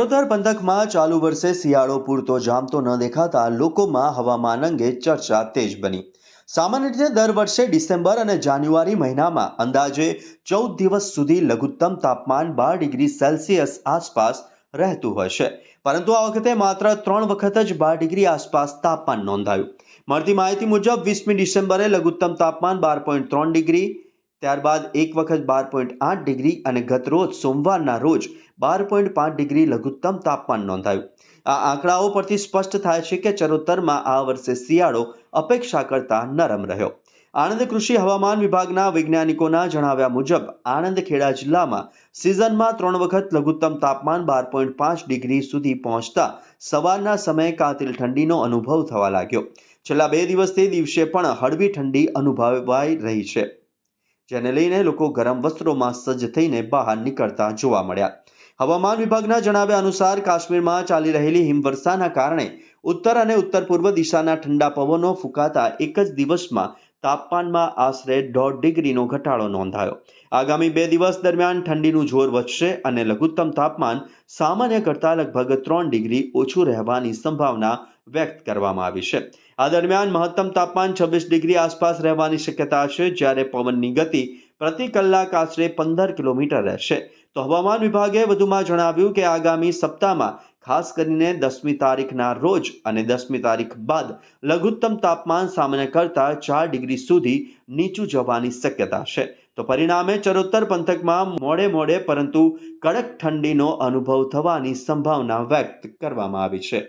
વડોદરા પંથકમાં ચાલુ વર્ષે શિયાળો પૂરતો જામતો ન દેખાતા લોકોમાં હવામાન અંગે ચર્ચા તેજ બની। સામાન્ય રીતે દર વર્ષે ડિસેમ્બર અને જાન્યુઆરી મહિનામાં અંદાજે 14 દિવસ સુધી લઘુત્તમ તાપમાન 12 ડિગ્રી સેલ્સિયસ આસપાસ રહેતું હોય છે, પરંતુ આ વખતે માત્ર 3 વખત જ 12 ડિગ્રી આસપાસ તાપમાન નોંધાયું। મળતી માહિતી મુજબ 20મી ડિસેમ્બરે લઘુત્તમ તાપમાન 12.3 ડિગ્રી, ત્યારબાદ એક વખત 12.8 ડિગ્રી અને ગત રોજ સોમવારના રોજ 12.5 ડિગ્રી લઘુત્તમ તાપમાન નોંધાયું। આ આંકડાઓ પરથી સ્પષ્ટ થાય છે કે ચરોતરમાં આ વર્ષે શિયાળો અપેક્ષા કરતાં નરમ રહ્યો। આણંદ કૃષિ હવામાન વિભાગના વૈજ્ઞાનિકોના જણાવ્યા મુજબ આણંદ ખેડા જિલ્લામાં સિઝનમાં 3 વખત લઘુત્તમ તાપમાન 12.5 ડિગ્રી સુધી પહોંચતા સવારના સમયે કાતિલ ઠંડીનો અનુભવ થવા લાગ્યો। છેલ્લા 2 દિવસથી દિવસે પણ હળવી ઠંડી અનુભવાઈ રહી છે, જેને લઈને લોકો ગરમ વસ્ત્રોમાં સજ્જ થઈને બહાર નીકળતા જોવા મળ્યા। હવામાન વિભાગના જણાવ્યા અનુસાર કાશ્મીરમાં ચાલી રહેલી હિમવર્ષાના કારણે ઉત્તર અને ઉત્તર પૂર્વ દિશાના ઠંડા પવનો ફૂંકાતા એક જ દિવસમાં તાપમાનમાં આશરે 1.5 ડિગ્રીનો ઘટાડો નોંધાયો। આગામી 2 દિવસ દરમિયાન ઠંડીનું જોર વધશે અને લઘુત્તમ તાપમાન સામાન્ય કરતાં લગભગ 3 ડિગ્રી ઓછું રહેવાની સંભાવના વ્યક્ત કરવામાં આવી છે। આ દરમિયાન મહત્તમ તાપમાન 26 ડિગ્રી આસપાસ રહેવાની શક્યતા છે, જ્યારે પવનની ગતિ પ્રતિ કલાક આશરે 15 કિલોમીટર રહેશે। તો હવામાન વિભાગે વધુમાં જણાવ્યું કે આગામી સપ્તાહમાં ખાસ કરીને 10મી તારીખના રોજ અને 10મી તારીખ બાદ લઘુત્તમ તાપમાન સામાન્ય કરતાં 4 ડિગ્રી સુધી નીચું જવાની શક્યતા છે। તો પરિણામે ચરોતર પંથકમાં મોડે પરંતુ કડક ઠંડીનો અનુભવ થવાની સંભાવના વ્યક્ત કરવામાં આવી છે।